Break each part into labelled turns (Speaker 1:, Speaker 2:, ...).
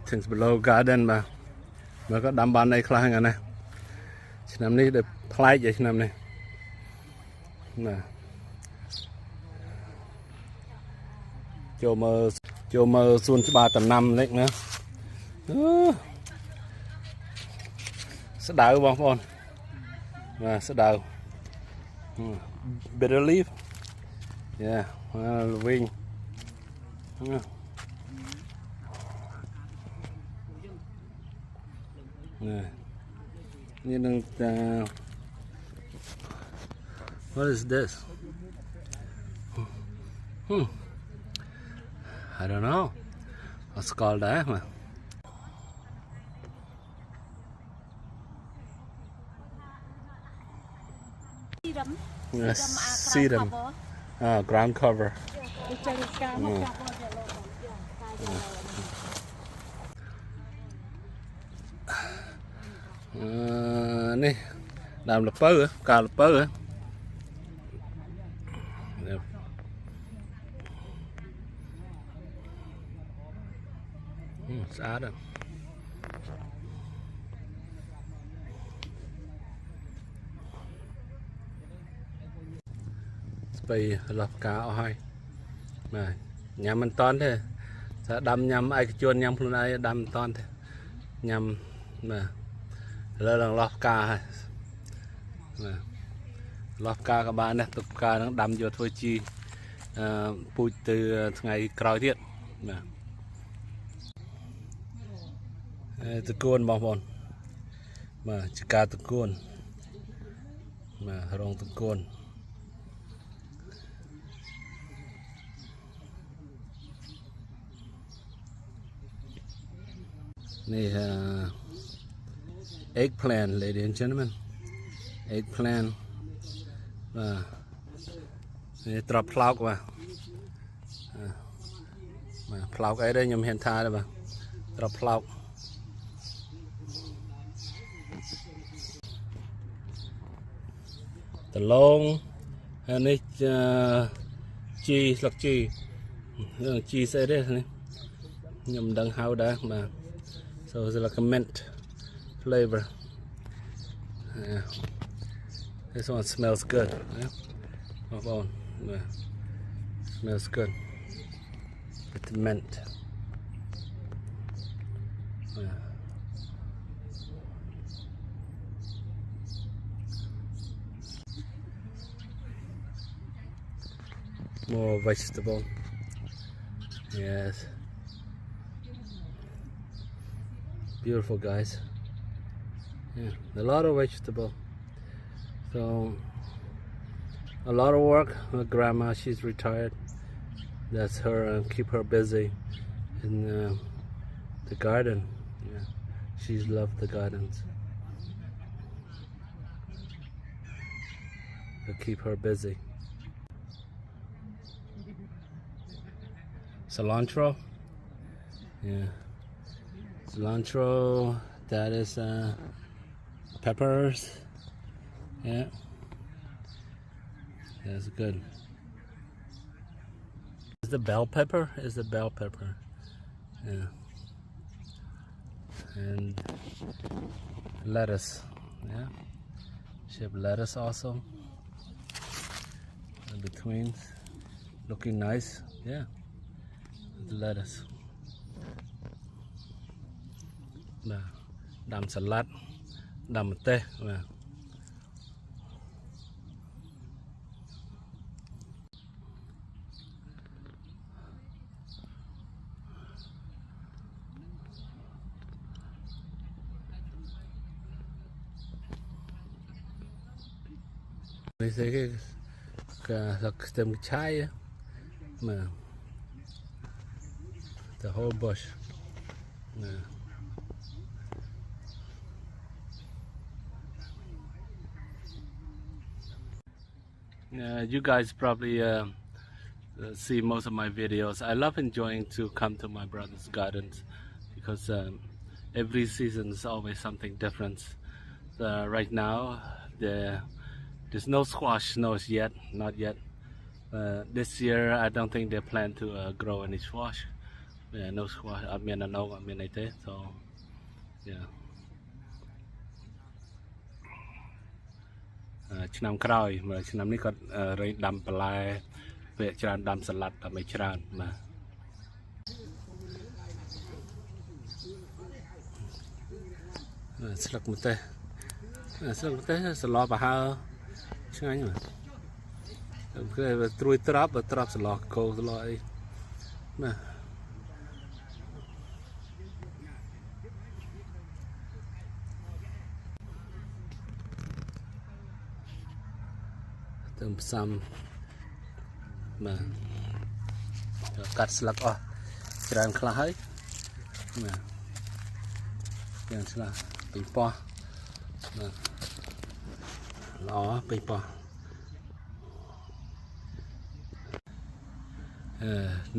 Speaker 1: things below garden mà có đám ban đây khai ngàn này năm nay được play vậy năm này nè cho mơ xuân ba tầm năm đấy nữa sẽ đào bông con và sẽ đào bitter leaf yeah wing what is this? I don't know. What's called that? Sedum. Ground cover. Này làm lập bơ cà lập bơ sát rồi bây lọc cá ở hai mà nhắm mình toán thế sẽ đâm nhắm ai chuồn nhắm luôn ai đâm toán thế nhắm mà lơ là lọc cá hay lọc cá các bạn này tục cá nó đâm vô thôi chi bụi từ ngày cày thiệt mà tụi con bao bọn mà chỉ cá tụi con mà rong tụi con này eggplant, ladies and gentlemen, eggplant và trọc plau mà plau cái đây nhầm hiện tha đây mà trọc plau tờ lông hay này chi lọc chi sẽ đây này nhầm đằng hao đã mà so it's like a mint flavor. Yeah. This one smells good. Yeah. Smells good. It's mint. Yeah. More vegetable. Yes. Beautiful, guys. Yeah, a lot of vegetable. So a lot of work. My grandma, she's retired. That's her keep her busy in the garden. Yeah, she's loved the gardens. To keep her busy. Cilantro. Yeah. Cilantro, that is peppers. Yeah, that's good. Is the bell pepper? Is the bell pepper? Yeah, and lettuce. Yeah, she have lettuce also in between, looking nice. Yeah, the lettuce. Đầm salad, đầm tê và mình thấy cái tem chai mà the whole bush. Yeah. You guys probably see most of my videos. I love enjoying to come to my brother's gardens because every season is always something different. Right now there's no squash snows yet, not yet. This year I don't think they plan to grow any squash, Yeah, no squash អត់មានអណោកអត់មានអីទេ so yeah ឆ្នាំក្រោយឆ្នាំនេះគាត់រែងដាំបន្លែវាច្រើនដាំសាឡាត់ដើម្បីច្រើនបាទស្លឹកម្ទេសសឡប្រហើឆ្ងាញ់បាទគឺត្រួយត្រាប់សឡកោសឡអីបាទទៅផ្សំបាទកាត់ស្លឹកអស់ច្រើនខ្លះហើយបាទយ៉ាងឆ្លាស់ពេញប៉ោះបាទល្អពេញប៉ោះ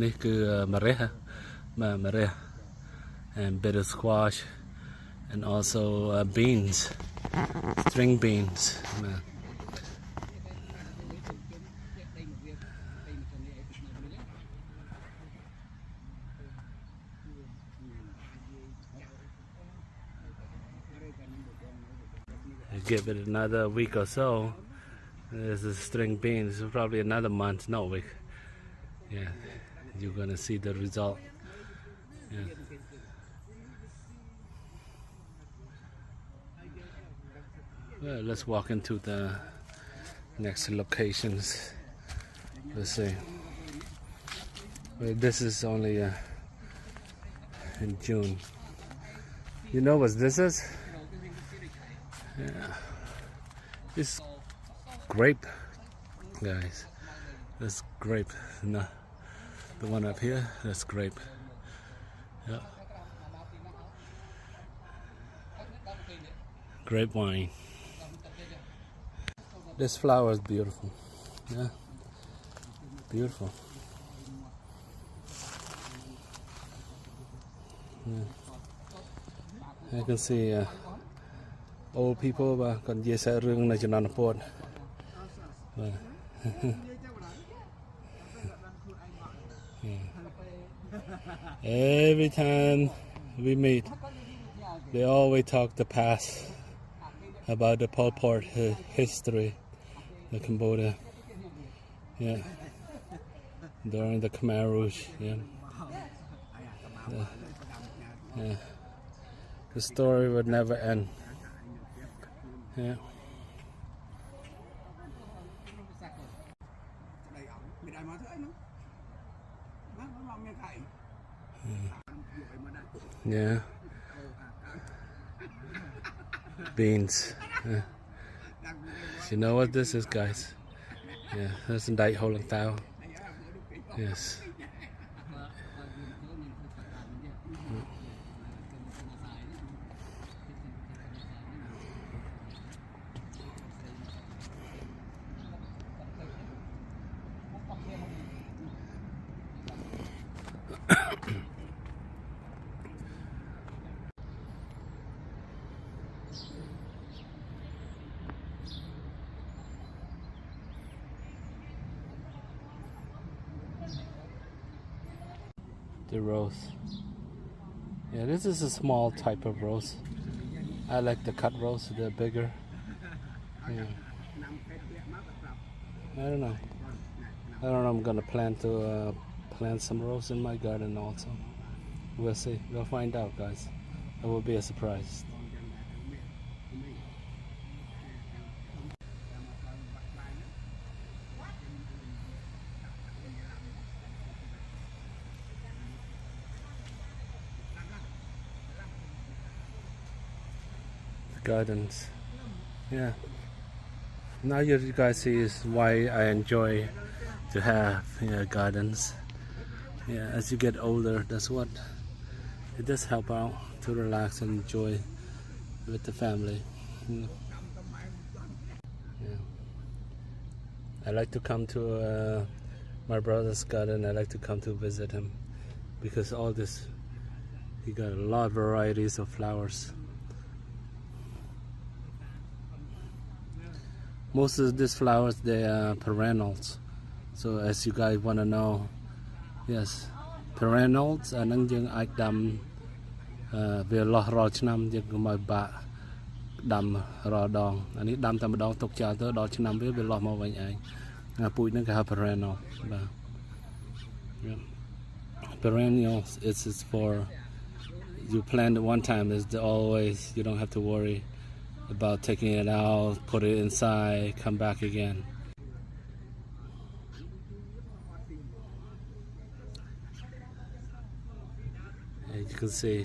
Speaker 1: នេះគឺម្រះបាទម្រះ and bitter squash and also beans string beans បាទ Give it another week or so. There's the string beans. Probably another month, no week. Yeah, you're gonna see the result. Yeah. Well, let's walk into the next locations. Let's see. Well, this is only in June. You know what this is? Yeah, it's grape, guys. That's grape. No, the one up here, that's grape. Yeah, grape wine. This flower is beautiful. Yeah, beautiful. Yeah. I can see old people បាទគាត់និយាយសាររឿងនៅជំនាន់ពតបាទ Every time we meet they always talk the past about the Pol Pot history the Cambodia yeah during the Khmer Rouge yeah the story would never end. Yeah. Yeah. Beans. Yeah. You know what this is, guys? Yeah, that's a date holding tao. Yes. The rose. Yeah, this is a small type of rose. I like the cut rose, they're bigger. Yeah. I don't know. I'm gonna plan to plant some rose in my garden also. We'll see. We'll find out, guys. It will be a surprise. Gardens, yeah. Now you guys see is why I enjoy to have gardens. Yeah, as you get older, that's what it does help out to relax and enjoy with the family. Yeah. I like to come to my brother's garden. I like to come to visit him because all this, he got a lot of varieties of flowers. Most of these flowers, they are perennials. So as you guys want to know, yes, perennials អាហ្នឹងយើងអាចដាំវាលាស់រាល់ឆ្នាំយើងកុំឲ្យបាក់ដាំរាល់ដងអានេះដាំតែម្ដងទុកចោលទៅដល់ឆ្នាំវាលាស់មកវិញឯងពូជហ្នឹងគេហៅ perennial បាទ perennials is for you plant it one time is always you don't have to worry about taking it out put it inside come back again. As you can see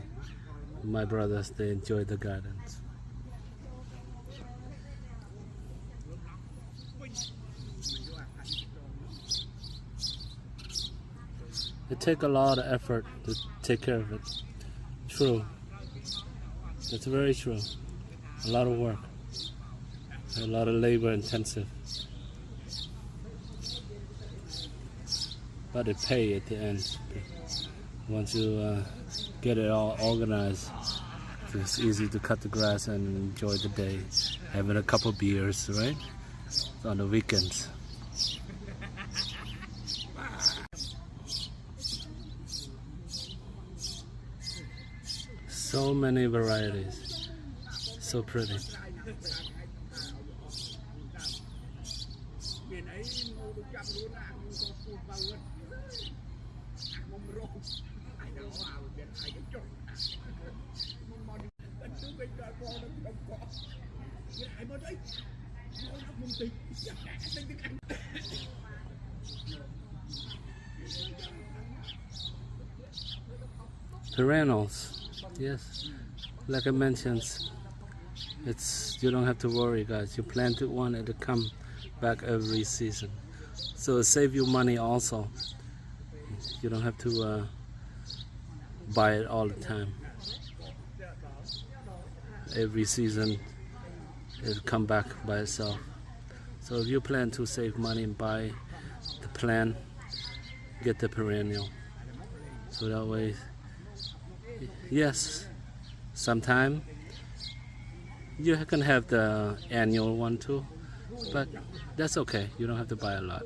Speaker 1: my brothers they enjoy the gardens. It takes a lot of effort to take care of it. True. That's very true. A lot of work. A lot of labor intensive. But it pay at the end. Once you get it all organized, it's easy to cut the grass and enjoy the day. Having a couple beers, right? On the weekends. So many varieties. So pretty. Perennials, yes, like I mentioned, it's you don't have to worry, guys. You planted one, it'll come back every season, so it save you money also. You don't have to buy it all the time. Every season it'll come back by itself. So if you plan to save money and buy the plant, get the perennial, so that way. Yes, sometime you can have the annual one too, but that's okay. You don't have to buy a lot.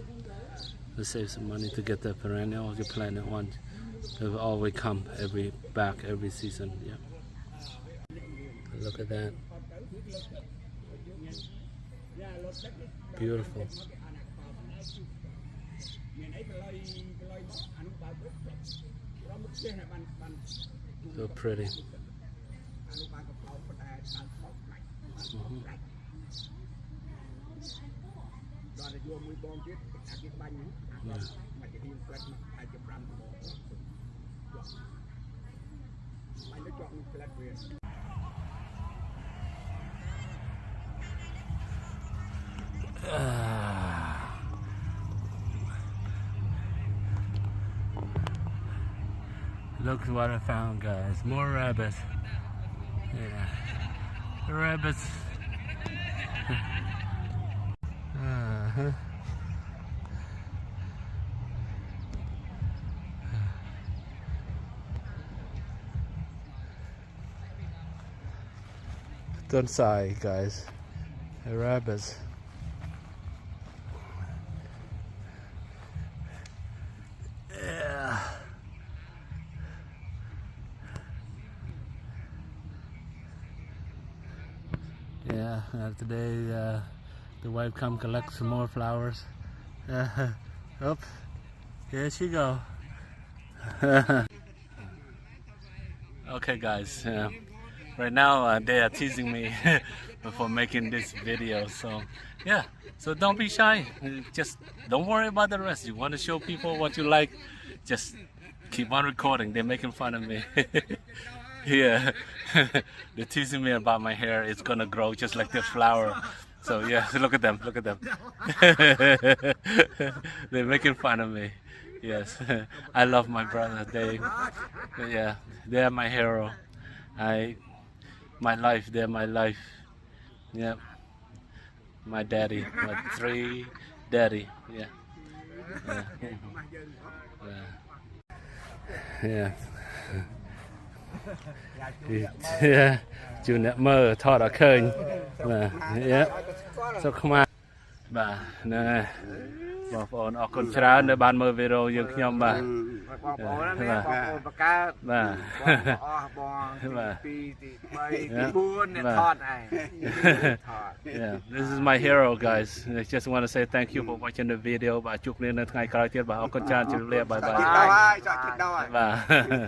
Speaker 1: To save some money to get the perennial, you plant it once. It will always come back every season. Yeah. Look at that. Beautiful. So pretty. Look what I found, guys. More rabbits. Yeah. Rabbits. Don't sigh, guys. Rabbits. Yeah, today the wife come collect some more flowers. Oh, here she go. Okay, guys. Right now they are teasing me for making this video. So yeah, so don't be shy. Just don't worry about the rest. You want to show people what you like, just keep on recording. They're making fun of me. Yeah, they're teasing me about my hair. It's gonna grow just like this flower. So yeah, look at them, look at them. They're making fun of me. Yes, I love my brother. They're my hero. My life, they're my life. Yeah, my daddy, my 3 daddy. Yeah. Yeah. Yeah. ជួនអ្នកមើលថតឲ្យឃើញបាទយ៉ាសុខខ្មាបាទហ្នឹងហើយបងប្អូនអរគុណច្រើនដែលបានមើលវីដេអូយើងខ្ញុំបាទ
Speaker 2: បងប្អូនណាបងប្អូនបកាបងអស់បងទី2ទី3ទី4អ្នកថតឯង
Speaker 1: Yeah, this is my hero, guys. I just want to say thank you for watching the video. បាទជួបគ្នានៅថ្ងៃក្រោយទៀតបាទអរគុណច្រើនជម្រាបលា bye bye បាទ